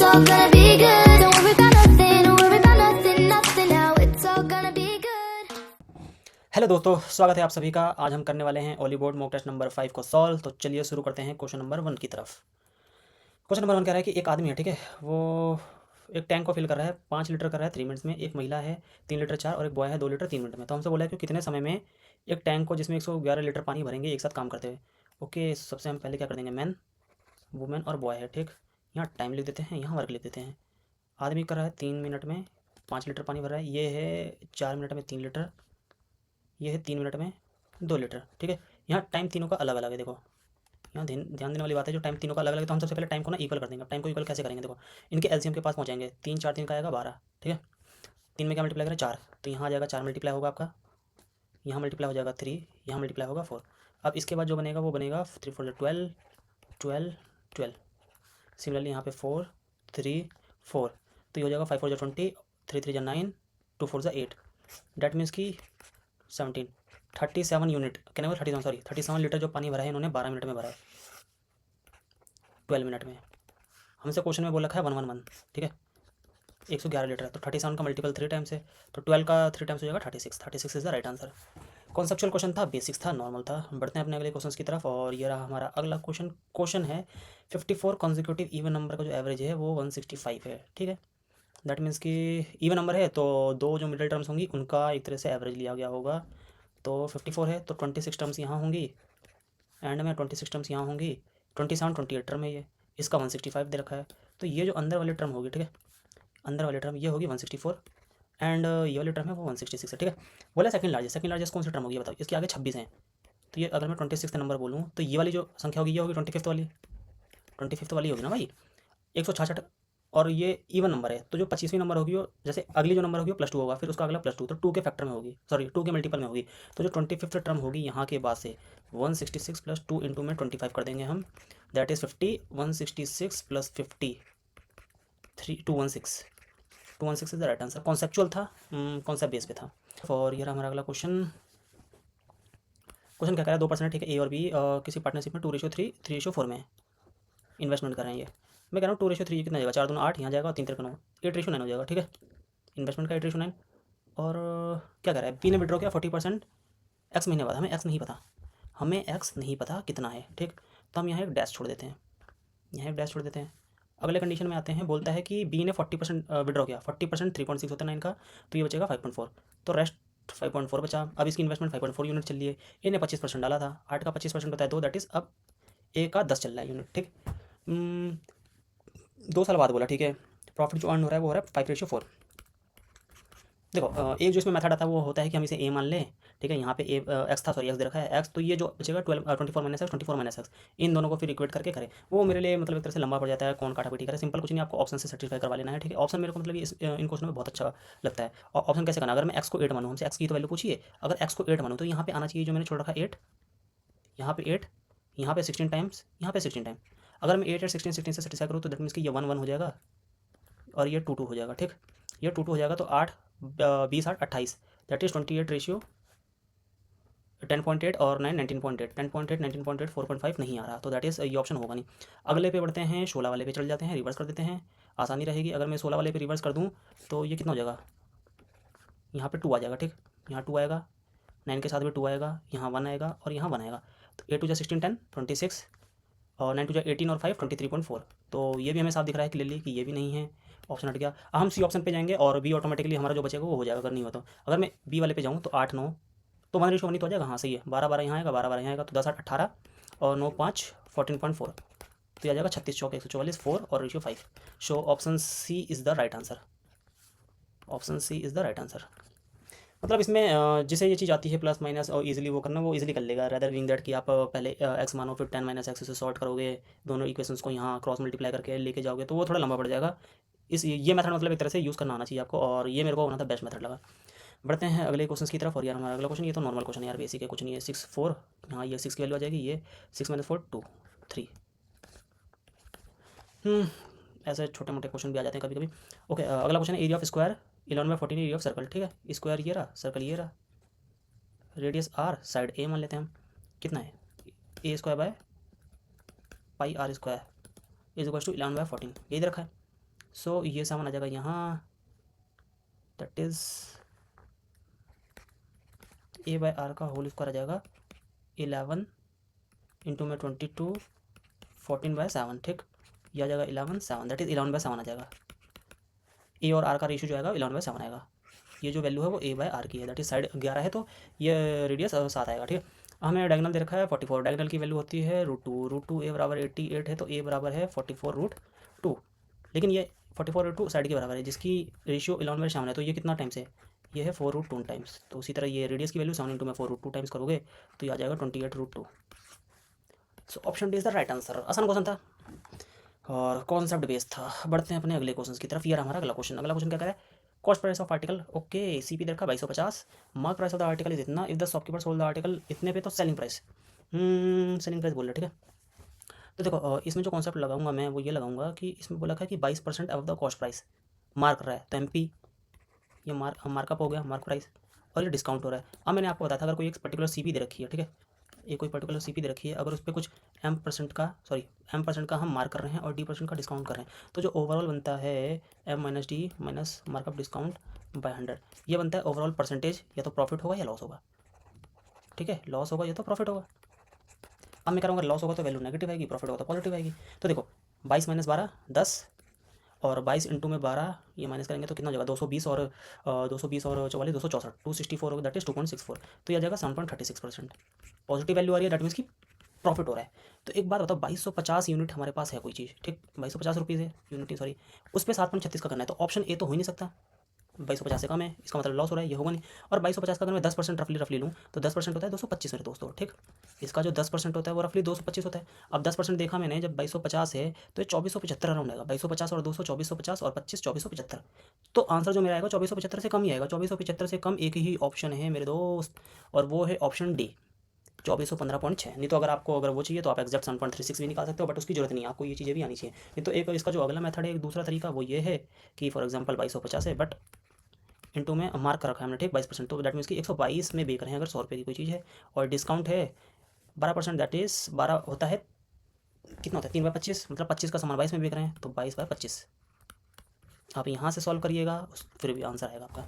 it's all gonna be good. Don't worry about nothing, don't worry about nothing, nothing now. It's all gonna be good. Hello दोस्तों, स्वागत है आप सभी का। आज हम करने वाले हैं ओली बोर्ड मॉक टेस्ट नंबर 5 को सॉल्व। तो चलिए शुरू करते हैं क्वेश्चन नंबर 1 की तरफ। क्वेश्चन नंबर 1 कह रहा है कि एक आदमी है, ठीक है, वो एक टैंक को फिल कर रहा है, 5 लीटर कर रहा है 3 मिनट्स में। एक महिला है 3 लीटर 4 और एक बॉय है 2 लीटर 3 मिनट में। तो हमसे बोला है कि कितने समय में एक टैंक को जिसमें 111 लीटर पानी भरेंगे एक साथ काम करते हुए। ओके, सबसे हम पहले क्या कर देंगे, मैन, वुमेन और बॉय है, ठीक। यहाँ टाइम लिख देते हैं, यहाँ वर्क लिख देते हैं। आदमी कर रहा है 3 मिनट में 5 लीटर पानी भर रहा है, ये है 4 मिनट में 3 लीटर, ये है 3 मिनट में 2 लीटर, ठीक है। यहाँ टाइम तीनों का अलग अलग है। देखो यहाँ ध्यान देने वाली बात है, जो टाइम तीनों का अलग अलग है, तो हम सबसे पहले टाइम को ना इक्वल कर देंगे। टाइम को इक्वल कैसे करेंगे, देखो इनके एलसीएम के पास पहुँचाएंगे। 3 4 3 का आएगा 12, ठीक है। 3 में क्या मल्टीप्लाई करें, 4, तो यहाँ आ जाएगा 4 मल्टीप्लाई होगा आपका, यहाँ मल्टीप्लाई हो जाएगा 3, यहाँ मल्टीप्लाई होगा 4। अब इसके बाद जो बनेगा वो बनेगा 3 4 12 12 12। सिमिलरली यहाँ पे 4 3 4, तो ये हो जाएगा 5 4 20, 3 3 9, 2 4 8। डैट मीन्स की 17 37 यूनिट, कहने को 37 सॉरी 37 लीटर जो पानी भरा है इन्होंने 12 मिनट में भरा है, 12 मिनट में। हमसे क्वेश्चन में बोल रखा है 111, ठीक है, 111 लीटर है, तो 37 का मल्टीपल 3 टाइम्स है, तो 12 का 3 टाइम्स हो जाएगा 36। 36 is the right answer. Conceptual question था, बेसिक्स था, नॉर्मल था। बढ़ते हैं अपने अगले क्वेश्चन की तरफ, और ये रहा हमारा अगला क्वेश्चन। क्वेश्चन है 54 कॉन्जिक्यूटिव इवन नंबर का जो एवरेज है वो 165 है, ठीक है। दैट मीन्स कि इवन नंबर है तो दो जो मिडिल टर्म्स होंगी उनका एक तरह से एवरेज लिया गया होगा। तो 54 है तो 26 टर्म्स यहाँ होंगी, एंड में 26 टर्म्स यहाँ होंगी, 27 28 टर्म है ये, इसका 165 दे रखा है। तो ये जो अंदर वाली टर्म होगी, ठीक है, अंदर वाली टर्म ये होगी 164, एंड ये वाली टर्म है वो 166 है, ठीक है। बोला सेकंड लार्जेस्ट कौन सी टर्म होगी बताओ, इसके आगे 26 हैं, तो ये अगर मैं 26 नंबर बोलूँ तो ये वाली जो संख्या होगी ये होगी 25th वाली होगी ना भाई, 166। और ये इवन नंबर है, तो जो 25वीं नंबर होगी वो जैसे अगली जो नंबर होगी वो +2 होगा, फिर उसका अगला +2, तो 2 के फैक्टर में होगी, सॉरी 2 के मल्टीपल में होगी। तो जो 25th टर्म होगी यहाँ के बाद से 166 + 2 इंटू में 25 कर देंगे हम, that is 50। 166 + 50 216 216 is the right answer. Conceptual था, कॉन्सेप्ट बेस पे था। और ये रहा हमारा अगला क्वेश्चन। क्वेश्चन क्या कह रहा है, 2%, ठीक है, ए और बी किसी पार्टनरशिप में 2:3 3:4 में इन्वेस्टमेंट कर रहे हैं। ये मैं कह रहा हूँ 2:3 कितना जाएगा, 4 दूना 8, यहाँ जाएगा और 3 3 9, 8:9 हो जाएगा, ठीक है। इन्वेस्टमेंट का 8:9। और क्या कह रहा है, बी ने विड्रॉ किया 40% एक्स महीने बाद। हमें एक्स नहीं पता कितना है, ठीक। तो हम यहाँ एक डैश छोड़ देते हैं, अगले कंडीशन में आते हैं। बोलता है कि बी ने 40% विड्रॉ किया, 40% 3.6 होता है 9 का, तो ये बचेगा 5.4, तो रेस्ट 5.4 बचा। अब इसकी इन्वेस्टमेंट 5.4 यूनिट चल रही है, ए ने 25% डाला था, 8 का 25% होता है 2, दैट इज़ अब ए का 10 चल रहा है यूनिट, ठीक। 2 साल बाद बोला, ठीक है, प्रॉफिट जो अर्न हो रहा है वो हो रहा है 5:4। देखो एक जो इसमें मेथड आता है वो होता है कि हम इसे ए मान लें, ठीक है। यहाँ पे ए एक्स था, सॉरी एक्स दे रखा है एक्स, तो ये जो बचेगा 24 - x इन दोनों को फिर इक्वेट करके करें। वो मेरे लिए मतलब एक तरह से लंबा पड़ जाता है, कौन काटा पीटी करे। सिंपल कुछ नहीं, आपको ऑप्शन से सेटिस्फाई करवा लेना है, ठीक है। ऑप्शन मेरे को मतलब इन क्वेश्चन में बहुत अच्छा लगता है। और ऑप्शन कैसे करना, अगर मैं एक्स को 8 मानूँ, हमसे एक्स की तो वैल्यू पूछिए, अगर एक्स को 8 मानूँ तो यहाँ पे आना चाहिए जो मैंने छोड़ रखा 8, यहाँ पे 8, यहाँ पे 16 टाइम्स, यहाँ पे 16 टाइम। अगर मैं 8 8 16 16 से सेटिस्फाई करूँ तो दैट मीन्स कि ये 1 1 हो जाएगा और ये 2 2 हो जाएगा, ठीक। ये 2 2 हो जाएगा, तो 8 20 8 28, दैट इज़ 10.8 और 9 19.8, 10.8 19.8 4.5 नहीं आ रहा, तो दैट इज़ ये ऑप्शन होगा नहीं। अगले पे बढ़ते हैं, 16 वाले पे चल जाते हैं, रिवर्स कर देते हैं, आसानी रहेगी। अगर मैं 16 वाले पे रिवर्स कर दूँ तो ये कितना हो जाएगा, यहाँ पे 2 आ जाएगा, ठीक, यहाँ 2 आएगा, 9 के साथ भी 2 आएगा, यहाँ 1 आएगा और यहाँ 1 आएगा, तो 8 2 16 10 26 और 9 2 18 और 5 23.4। तो ये भी हमें साफ दिख रहा है क्लियरली कि ये भी नहीं है, ऑप्शन हट गया। हम सी ऑप्शन पे जाएंगे और बी ऑटोमेटिकली हमारा जो बचेगा वो हो जाएगा, अगर नहीं हो तो। अगर मैं बी वाले पे जाऊँ तो 8 9, तो 1:1 तो आ जाएगा, हाँ सही है। 12 12 यहाँ आएगा, 12 12 यहाँ आएगा, तो 10 8 18 और 9 5 14.4, तो ये आ जाएगा 36 चौक 144 4 और ratio 5। So option C is the right answer, option C is the right answer. मतलब इसमें जिसे ये चीज़ आती है प्लस माइनस और इजीली वो करना, वो इजीली कर लेगा, रेदर विंग दैट कि आप पहले एक्स मानो फिर 10 - x से सॉर्ट करोगे, दोनों इक्वेशंस को यहाँ क्रॉस मल्टीप्लाई करके लेके जाओगे, तो वो थोड़ा लंबा पड़ जाएगा। ये मेथड मतलब एक तरह से यूज़ करना आना चाहिए आपको, और ये मेरे को होना था बेस्ट मेथड लगा। बढ़ते हैं अगले क्वेश्चन की तरफ। और यार हमारा अगला क्वेश्चन ये तो नॉर्मल क्वेश्चन है यार, बेसिक है, कुछ नहीं है। 6 4, हाँ ये 6 की वैल्यू आ जाएगी, ये 6 - 4 2 3। ऐसे छोटे मोटे क्वेश्चन भी आ जाते हैं कभी कभी। ओके, अगला क्वेश्चन है area of square 11/14 area of circle, ठीक है। स्क्वायर ये रहा, सर्कल ये रहा, रेडियस आर, साइड ए मान लेते हैं हम। कितना है, a² by pi r² is equal to 11/14, यही दे रखा है। सो ये 7 आ जाएगा यहाँ, that is a by R का होल स्क्वायर आ जाएगा 11 इंटू में 22 14/7, ठीक। यह आ जाएगा 11/7, दैट इज़ 11/7 आ जाएगा। ए और आर का रेशियो जो आएगा 11/7 आएगा। ये जो वैल्यू है वो ए बाय आर की है, दैट इज साइड 11 है तो ये रेडियस 7 आएगा, ठीक है। हमें डायगोनल दे रखा है 44, डायगोनल की वैल्यू होती है √2 ए बराबर 88 है तो ए बराबर है 44√2, लेकिन ये 44√2 साइड के बराबर है जिसकी रेशियो 11/7 है, तो ये कितना टाइम्स है, ये है 4√2 टाइम्स। तो उसी तरह ये रेडियस की वैल्यू 7 इंटू में 4√2 टाइम्स करोगे तो ये आ जाएगा 28√2। So option D is the right answer. आसान क्वेश्चन था और कॉन्सेप्ट बेस्ड था। बढ़ते हैं अपने अगले क्वेश्चन की तरफ। ये रहा हमारा अगला क्वेश्चन। अगला क्वेश्चन क्या कह रहा है, cost price of article, okay CP देखा 2250, mark price of the article is इतना, if the shopkeeper sold the article इतने पे तो सेलिंग प्राइस, सेलिंग प्राइस बोल रहे, ठीक है। तो देखो इसमें जो कॉन्सेप्ट लगाऊंगा मैं वो ये लगाऊंगा कि इसमें बोला है कि 22% of the cost price mark कर रहा है, तो एमपी ये मार्कअप हो गया, मार्क प्राइस, और ये डिस्काउंट हो रहा है। अब मैंने आपको बताया था अगर कोई एक पर्टिकुलर सीपी दे रखी है, ठीक है, ये कोई पर्टिकुलर सीपी दे रखी है, अगर उस पर कुछ m% का हम मार्क कर रहे हैं और d% का डिस्काउंट कर रहे हैं, तो जो ओवरऑल बनता है m-d minus markup discount bye 100, ये बनता है ओवरऑल परसेंटेज, या तो प्रॉफिट होगा या लॉस होगा, ठीक है, लॉस होगा या तो प्रॉफिट होगा। अब मैं करूँगा लॉस होगा तो वैल्यू नेगेटिव आएगी, प्रॉफिट होगा तो पॉजिटिव आएगी। तो देखो 22 - 12 10, और 22 इंटू में 12 ये माइनस करेंगे तो कितना हो जाएगा 220 और 44 264 264 होगा, दैट इज 2.64, तो ये आ जाएगा 7.36%। पॉजिटिव वैल्यू आ रही है, दैट मीन्स की प्रॉफिट हो रहा है। तो एक बात बताओ 2250 यूनिट हमारे पास है कोई चीज़, ठीक 2250 रुपीज़ है यूनिट, सॉरी, उस पर 7.36 का करना है, तो ऑप्शन ए तो हो ही नहीं सकता, 2250 से कम है, इसका मतलब लॉस हो रहा है, ये होगा नहीं। और 2250 का अगर मैं 10% रफली लूँ तो 10% होता है 225 मेरे दोस्तों, ठीक। इसका जो 10% होता है वो रफली 225 होता है। अब 10% देखा मैंने, जब 2250 है तो ये 2475 अराउंड आएगा, 2250 और 200 2450 और 25 2475, तो आंसर जो मेरा आएगा 2475 से कम ही आएगा। 2475 से कम एक ही ऑप्शन है मेरे दोस्त, और वो है ऑप्शन डी 2415.6। नहीं तो अगर वो चाहिए तो आप एग्जैक्ट 7.36 भी निकाल सकते हो, बट उसकी जरूरत नहीं है, आपको ये चीज़ें भी आनी चाहिए। नहीं तो एक इसका जो अगला मेथड है, एक दूसरा तरीका वो ये है कि फॉर एग्जांपल 2250 है बट इंटू में मार्क कर रखा है हमने, ठीक 22%, तो दैट मीन्स कि 122 में बेच रहे हैं अगर 100 रुपये की कोई चीज़ है, और डिस्काउंट है 12%, दैट इज़ 12 होता है, कितना होता है 3/25, मतलब 25 का सामान 22 में बेच रहे हैं तो 22/25। आप यहाँ से सॉल्व करिएगा फिर भी आंसर आएगा आपका।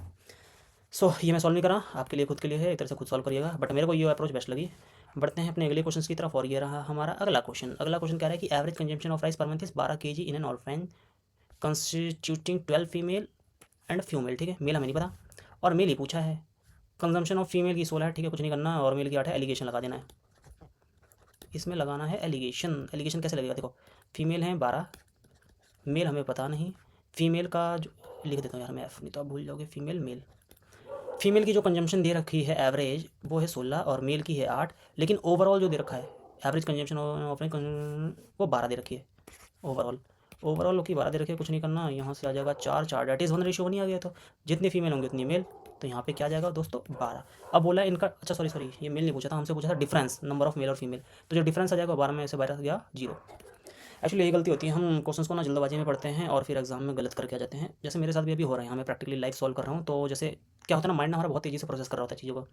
सो ये मैं सॉल्व नहीं कर रहा, आपके लिए खुद के लिए है, एक तरह से खुद सॉल्व करिएगा, बट मेरे को ये अप्रोच बेस्ट लगी। बढ़ते हैं अपने अगले क्वेश्चन की तरफ, और ये रहा हमारा अगला क्वेश्चन। अगला क्वेश्चन कह रहा है कि average consumption of rice per month is 12 kg in an orphan constituting 12 female and female, ठीक है, मेल हमें नहीं पता, और मेल ही पूछा है। कंजम्पशन ऑफ फीमेल की 16 है, ठीक है, कुछ नहीं करना, और मेल की 8 है, एलिगेशन लगा देना है, इसमें लगाना है एलिगेशन। एलिगेशन कैसे लगेगा, देखो फीमेल हैं 12, मेल हमें पता नहीं, फीमेल का जो लिख देता हूँ यार मैं, नहीं तो आप भूल जाओगे, फीमेल मेल, फीमेल की जो कंजम्पशन दे रखी है एवरेज वो है 16 और मेल की है 8, लेकिन ओवरऑल जो दे रखा है एवरेज कंजम्पशन वो 12 दे रखी है, ओवरऑल की 12 दे रखी है, कुछ नहीं करना, यहाँ से आ जाएगा 4 डैट इज़ 1:1 नहीं आ गया, तो जितनी फीमेल होंगी उतनी मेल, तो यहाँ पे क्या जाएगा दोस्तों 12। अब बोला है इनका, अच्छा सॉरी ये मेल नहीं पूछा था, हमसे पूछा था डिफरेंस नंबर ऑफ मेल और फीमेल, तो जो डिफरेंस आ जाएगा 12 में से 12 गया 0। एक्चुअली ये गलती होती है, हम क्वेश्चंस को ना जल्दबाजी में पढ़ते हैं और फिर एग्जाम में गलत करके आ जाते हैं, जैसे मेरे साथ भी अभी हो रहा है, मैं प्रैक्टिकली लाइव सॉल्व कर रहा हूँ, तो जैसे क्या होता है ना, माइंड हमारा बहुत तेज़ी से प्रोसेस कर रहा होता है चीज़ों को,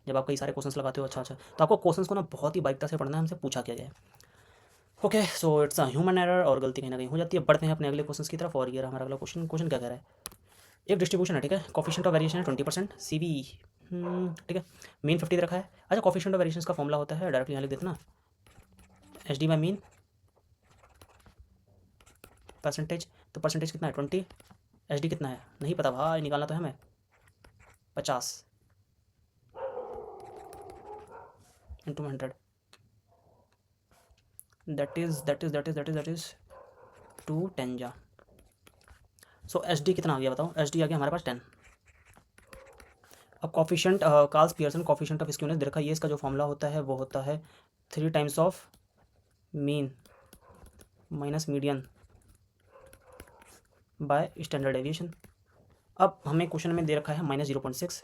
जब आप कई सारे क्वेश्चंस लगाते हो, अच्छा तो आपको क्वेश्चंस को ना बहुत ही बारीकता से पढ़ना है, हमसे पूछा क्या जाए। Okay so it's a human error, और गलती कहीं ना कहीं हो जाती है। बढ़ते हैं अपने अगले क्वेश्चन की तरफ, और ये रहा हमारा अगला क्वेश्चन क्या कह रहा है, एक डिस्ट्रीब्यूशन है, ठीक है, कॉफिशिएंट ऑफ वेरिएशन है 20%, CV, ठीक है, मीन 50 दे रखा है। अच्छा कॉफिशिएंट ऑफ वेरिएशन का फॉर्मूला होता है, डायरेक्टली यहाँ लिख देते ना, HD बाय मीन परसेंटेज, तो परसेंटेज कितना है 20, HD कितना है नहीं पता भाई, निकालना तो है हमें 50 इंटू 100, दैट इज 210 जा। सो SD कितना आ गया बताओ, SD आ गया हमारे पास 10। अब coefficient Karl's Pearson coefficient of skewness दे रखा है, ये इसका जो फॉर्मूला होता है वो होता है 3 times of mean minus median by standard deviation. अब हमें क्वेश्चन में दे रखा है -0.6,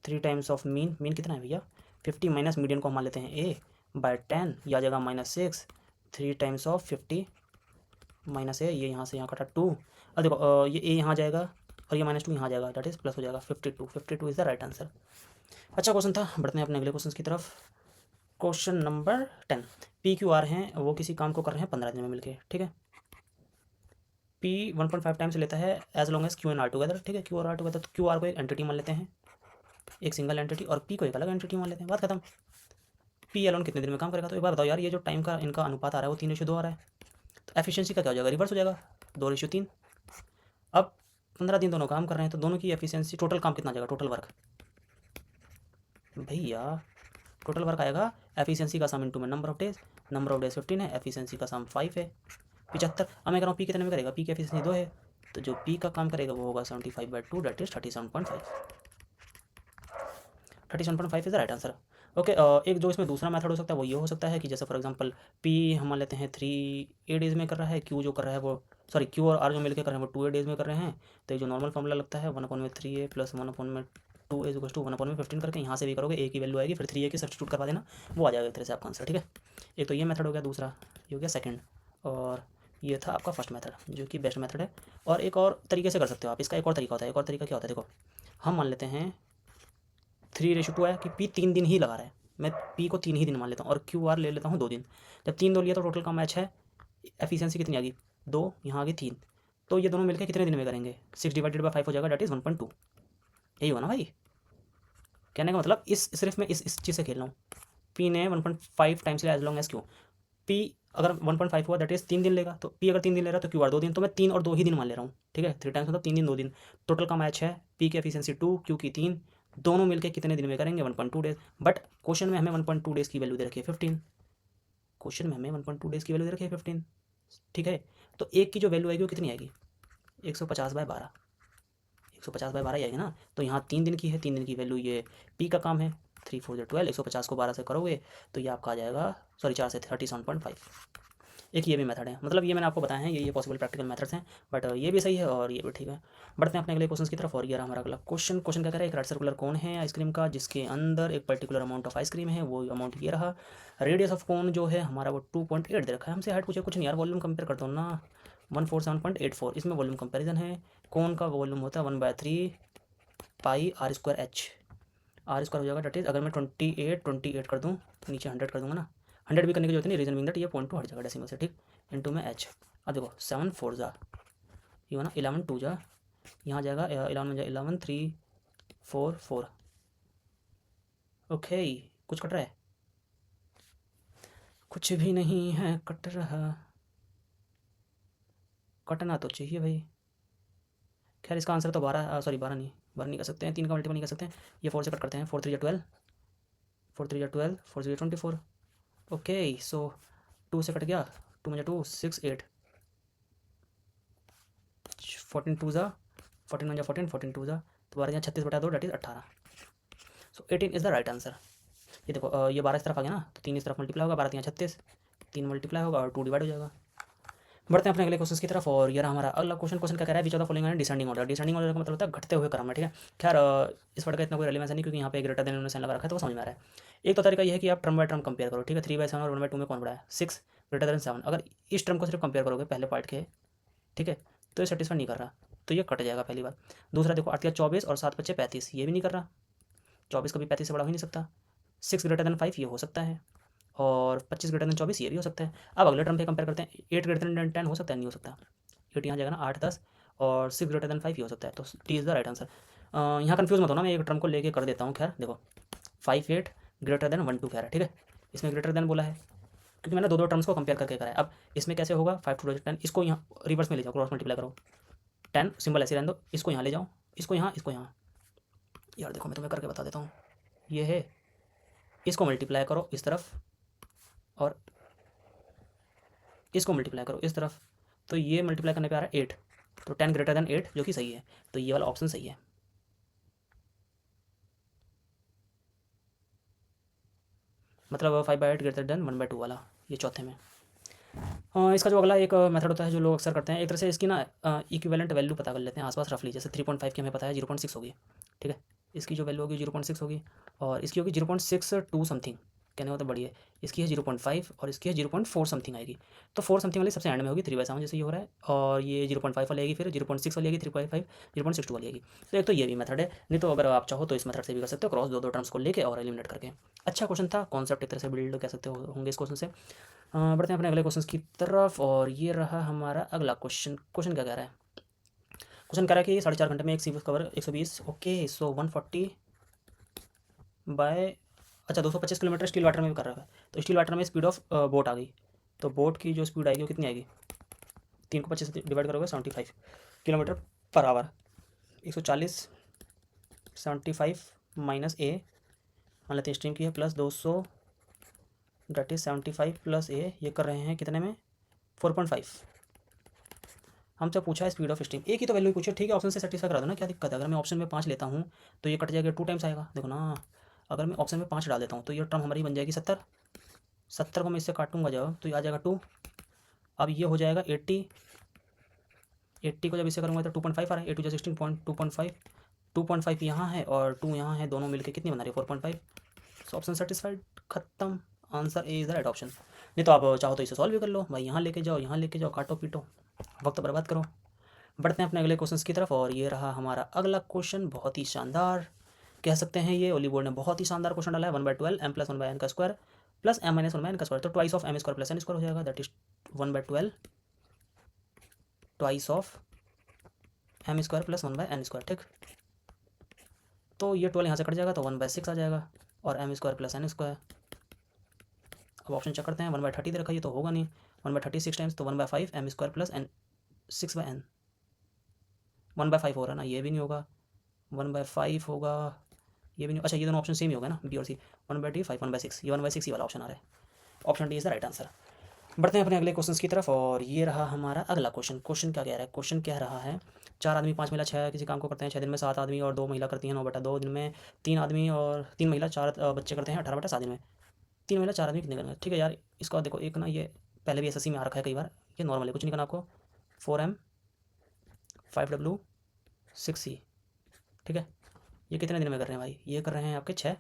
3 टाइम्स ऑफ मीन कितना है भैया 50 माइनस मीडियन को हम मान लेते हैं A बाय 10, या जगह -6, 3 टाइम्स ऑफ 50 माइनस A, ये यहाँ से यहाँ कटा 2, अब देखो ये A यहाँ जाएगा और ये -2 यहाँ जाएगा, दैट इज प्लस हो जाएगा 52 इज़ द राइट आंसर। अच्छा क्वेश्चन था, बढ़ते हैं अपने अगले क्वेश्चन की तरफ। क्वेश्चन नंबर 10, PQR हैं, वो किसी काम को कर रहे हैं 15 दिन में मिलके, ठीक है, पी 1.5 टाइम्स लेता है as long as Q N R together, ठीक है, क्यू और आर टुगेदर। तो क्यू आर को एक एंटिटी मान लेते हैं, एक सिंगल एंटिटी, और पी को एक अलग एंटिटी मान लेते हैं, बात खत्म। पी एलोन कितने दिन में काम करेगा? तो एक बार बताओ यार, ये जो टाइम का इनका अनुपात आ रहा है वो 3:2 आ रहा है, तो एफिशिएंसी का क्या हो जाएगा? रिवर्स हो जाएगा, 2:3। अब 15 दिन दोनों काम कर रहे हैं, तो दोनों की एफिशिएंसी, टोटल काम कितना आ जाएगा? टोटल वर्क भैया, टोटल वर्क आएगा एफिशिएंसी का सम इनटू में नंबर ऑफ डेज 15 है, एफिशिएंसी का सम 5 है, 75। अब मैं कह रहा हूँ पी कितने में करेगा? पी की एफिशिएंसी 2 है, तो जो पी का काम करेगा वो होगा 75/2, that is 37.5। 37.5 is the right answer. Okay, एक जो इसमें दूसरा मेथड हो सकता है वो ये हो सकता है कि जैसे फॉर एग्जांपल पी हम मान लेते हैं 3 डेज़ में कर रहा है, क्यू जो कर रहा है वो, सॉरी, क्यू और आर जो मिलकर कर रहे हैं वो 2 डेज़ में कर रहे हैं। तो ये जो नॉर्मल फॉर्मूला लगता है 1/3a plus 1/2a equals to 1/15 करके यहाँ से भी करोगे, ए की वैल्यू आएगी, फिर 3a की सब्स्टिट्यूट करवा देना, वो आ जाएगा एक तरह से आपका आंसर, ठीक है। एक तो ये मेथड हो गया, दूसरा ये हो गया सेकेंड, और ये था आपका फर्स्ट मेथड जो कि बेस्ट मेथड है। और एक और तरीके से कर सकते हो आप, इसका एक और तरीका होता है। एक और तरीका क्या होता है, देखो हम मान लेते हैं 3:2 है कि पी 3 दिन ही लगा रहा है, मैं पी को 3 ही दिन मान लेता हूँ, और क्यू आर ले लेता हूँ 2 दिन। जब 3 2 लिया तो टोटल का मैच है, एफिशिएंसी कितनी आ गई? 2, यहाँ आ गई 3, तो ये दोनों मिलकर कितने दिन में करेंगे? 6/5 हो जाएगा, डेट इज़ 1.2। यही होगा ना भाई, कहने का मतलब इस सिर्फ मैं इस चीज़ से खेल रहा हूँ। पी ने 1.5 टाइम्स लिया as long as Q, P अगर 1.5 हुआ दैट इज़ 3 दिन लेगा, तो पी अगर 3 दिन ले रहा है तो क्यू आर 2 दिन, तो मैं 3 और 2 ही दिन मान ले रहा हूँ, ठीक है। 3 टाइम्स मतलब 3 दिन 2 दिन, टोटल का मैच है पी की एफिशिएंसी 2, क्यू की 3, दोनों मिलकर कितने दिन में करेंगे? 1.2 डेज। बट क्वेश्चन में हमें 1.2 डेज की वैल्यू दे रखी है 15, क्वेश्चन में हमें 1.2 डेज की वैल्यू दे रखी है 15, ठीक है। तो एक की जो वैल्यू आएगी वो कितनी आएगी? 150/12, 150/12 ही आएगी ना। तो यहाँ 3 दिन की है, 3 दिन की वैल्यू ये पी का काम है, 3 4 12, 150 को 12 से करोगे तो ये आपका आ जाएगा, सॉरी 4 से 37.5। एक ये भी मेथड है, मतलब ये मैंने आपको बताया है, ये पॉसिबल प्रैक्टिकल मेथड्स हैं, बट ये भी सही है और ये भी ठीक है। बढ़ते हैं अपने अगले क्वेश्चन की तरफ, और ये रहा हमारा अगला क्वेश्चन। क्वेश्चन क्या कह रहा है, एक राइट सर्कुलर कोन है आइसक्रीम का, जिसके अंदर एक पर्टिकुलर अमाउंट ऑफ आइसक्रीम है, वो अमाउंट ये रहा। रेडियस ऑफ कोन जो है हमारा वो 2.8 दे रखा है, हमसे हाइट पूछे कुछ नहीं यार, वॉल्यूम कंपेयर करता हूँ ना, 147.84, इसमें वॉल्यूम कंपेरिजन है। कोन का वॉल्यूम होता है 1/3 पाई r²h, r² हो जाएगा, डेट इज, अगर मैं 28 कर दूँ तो नीचे 100 कर दूँगा ना, 100 भी करने की जरूरत नहीं, रीजन बिंग दैट ये 0.2 हट जाएगा डेसिमल से, ठीक, इनटू में h। अब देखो 7 4 जा, ये ना 11 2 जा, यहाँ जाएगा 11 में जा 11 3 4 4। ओके, कुछ कट रहा है? कुछ भी नहीं है कट रहा, कटना तो चाहिए भाई। खैर इसका आंसर तो 12, सॉरी 12 नहीं कर सकते हैं, 3 का मल्टीपल नहीं कर सकते हैं, ये 4 से कट करते हैं, 4 3 जा 12, 4 3 जा 12, 4 0 24। ओके, सो 2 से कट गया, 2 में जा 2 6 8, 14 2 जा 14 में जा 14, 14 2 जा, तो 12 36/2, that is 18। So 18 is the right answer. ये देखो ये 12 इस तरफ आ गया ना, तो 3 इस तरफ मल्टीप्लाई होगा, 12 3 36, 3 मल्टीप्लाई होगा और 2 डिवाइड हो जाएगा। बढ़ते हैं अपने अगले क्वेश्चन की तरफ, और ये रहा हमारा अगला क्वेश्चन। क्वेश्चन क्या कह रहा है, विच ऑफ द फॉलोइंग है डिसेंडिंग ऑर्डर। डिसेंडिंग ऑर्डर का मतलब होता है घटते हुए क्रम में, ठीक है। खैर इस वर्ड का इतना कोई रेलेवेंस नहीं, क्योंकि यहाँ पे ग्रेटर देन उन्होंने साइन लगा रखा है, तो वो समझ में आ रहा है। एक तो तरीका ये है कि आप टर्म बाय टर्म कंपेयर करो, ठीक है। 3/7 और 1/2 में कौन बड़ा है? 6 ग्रेटर देन 7। अगर इस टर्म को सिर्फ कंपेयर करोगे पहले पार्ट के, ठीक है, तो ये सेटिस्फाई नहीं कर रहा, तो ये कट जाएगा पहली बात। दूसरा देखो 8 24 और 7 5 35, ये भी नहीं कर रहा, 24 कभी 35 से बड़ा हो ही नहीं सकता। 6 ग्रेटर देन 5 ये हो सकता है, और 25 ग्रेटर देन 24 ये भी हो सकता है। अब अगले टर्म पे कंपेयर करते हैं, 8 ग्रेटर देन 10 हो सकता है? नहीं हो सकता, 8 यहाँ जाएगा ना, 8 10, और 6 ग्रेटर देन 5 ही हो सकता है, तो T is the right answer. यहाँ कन्फ्यूज मत होना, मैं एक टर्म को लेके कर देता हूँ। खैर देखो 5 8 ग्रेटर देन 1 2 कह रहा है, ठीक है, इसमें ग्रेटर देन बोला है क्योंकि मैंने दो टर्म्स को कंपेयर करके कराया। अब इसमें कैसे होगा, 5 2 10, इसको यहाँ रिवर्स में ले जाओ, क्रॉस मल्टीप्लाई करो, 10 सिंबल ऐसे रहने दो, इसको यहाँ ले जाओ, इसको यहाँ, इसको यहाँ। यार देखो मैं तुम्हें करके बता देता हूँ, ये है, इसको मल्टीप्लाई करो इस तरफ, और इसको मल्टीप्लाई करो इस तरफ, तो ये मल्टीप्लाई करने पे आ रहा है 8, तो 10 ग्रेटर देन 8 जो कि सही है, तो ये वाला ऑप्शन सही है। मतलब 5/8 ग्रेटर देन 1/2 वाला, ये चौथे में। इसका जो अगला एक मेथड होता है जो लोग अक्सर करते हैं, एक तरह से इसकी ना इक्विवेलेंट वैल्यू पता कर लेते हैं आसपास रफली। जैसे 3.5 की हमें पता है 0.6 होगी, ठीक है, इसकी जो वैल्यू होगी 0.6 होगी, और इसकी होगी 0.62 समथिंग, कहने को तो बड़ी है, इसकी है 0.5 और इसकी है 0.4 समथिंग आएगी। तो 4 समथिंग वाली सबसे एंड में होगी 3/7 जैसे ये हो रहा है, और ये 0.5 वाली आएगी, फिर 0.6 वाली आएगी, 3.5, 0.62 वाली आएगी। तो एक तो ये भी मेथड है, नहीं तो अगर आप चाहो तो इस मेथड से भी कर सकते हो, क्रॉस दो टर्म्स को लेके और एलिमिनेट करके। अच्छा क्वेश्चन था, कॉन्सेप्ट एक तरह से बिल्ड कह सकते होंगे इस क्वेश्चन से। बढ़ते हैं अपने अगले क्वेश्चन की तरफ, और ये रहा हमारा अगला क्वेश्चन। क्वेश्चन क्या कह रहा है? क्वेश्चन कह रहा है कि 4.5 घंटे में एक सीबस कवर 120, ओके, सो 140 बाय, अच्छा 225 किलोमीटर स्टील वाटर में भी कर रहा है। तो स्टील वाटर में स्पीड ऑफ बोट आ गई, तो बोट की जो स्पीड आएगी वो कितनी आएगी? 3 को 25 से डिवाइड करोगे 75 किलोमीटर पर आवर। 140 75 माइनस ए, मान लेते हैं स्ट्रीम की है, प्लस 200 डेट इज 75 प्लस ए, ये कर रहे हैं कितने में? 4.5। हमसे पूछा है स्पीड ऑफ स्ट्रीम, एक ही तो वैल्यू पूछे, ठीक है, ऑप्शन से सेटिस्फाई करा दो ना, क्या दिक्कत है? अगर मैं ऑप्शन में 5 लेता हूँ तो ये कट जाएगा, 2 टाइम्स आएगा, देखो ना। अगर मैं ऑप्शन में 5 डाल देता हूँ तो ये टर्म हमारी बन जाएगी 70, 70 को मैं इससे काटूंगा जब, तो ये आ जाएगा 2। अब ये हो जाएगा 80, 80 को जब इससे करूँगा तो 2.5 आ रहा है, 8 16 2.5, 2.5 यहाँ है और 2 यहाँ है, दोनों मिलकर कितनी बना रही है? 4.5। सो ऑप्शन सेटिस्फाइड, खत्म, answer A is the right option. नहीं तो आप चाहो तो इसे सॉल्व भी कर लो भाई, यहाँ लेके जाओ, यहाँ लेके जाओ, काटो पीटो, वक्त बर्बाद करो। बढ़ते हैं अपने अगले क्वेश्चन की तरफ, और ये रहा हमारा अगला क्वेश्चन, बहुत ही शानदार कह सकते हैं, ये ओली बोर्ड ने बहुत ही शानदार क्वेश्चन डाला है। 1/12 m + 1/n का स्क्वायर प्लस m - 1/n का स्क्वायर, तो twice of m square plus n square हो जाएगा, that is 1/12 twice of m square plus 1/n square, ठीक। तो ये 12 यहाँ से कट जाएगा तो 1/6 आ जाएगा, और m square plus n square. अब ऑप्शन चेक करते हैं, 1/30 दे रखा है, ये तो होगा नहीं, 1/30 6 टाइम्स, तो 1/5 m square plus n 6/n, 1/5 हो रहा है ना, ये भी नहीं होगा, 1/5 होगा, ये भी नहीं, अच्छा ये दोनों ऑप्शन सेम ही होगा ना, बी और सी, 1/5 1/6, ये 1/6 ही वाला ऑप्शन आ रहा है, option D is the right answer. बढ़ते हैं अपने अगले क्वेश्चन की तरफ, और ये रहा हमारा अगला क्वेश्चन। क्वेश्चन क्या कह रहा है? क्वेश्चन कह रहा है 4 आदमी 5 महिला 6 किसी काम को करते हैं, 6 दिन में 7 आदमी और 2 महिला करती हैं 9/2 दिन में, 3 आदमी और 3 महिला 4 बच्चे करते हैं 18/7 दिन में, 3 महिला 4 आदमी कितने करेंगे? ठीक है यार, इसका देखो एक ना, ये पहले भी एसएससी में आ रखा है कई बार, ये नॉर्मल है, कुछ नहीं करना आपको, 4m 5w 6c, ठीक है। ये कितने दिन में कर रहे हैं भाई? ये कर रहे हैं आपके 6।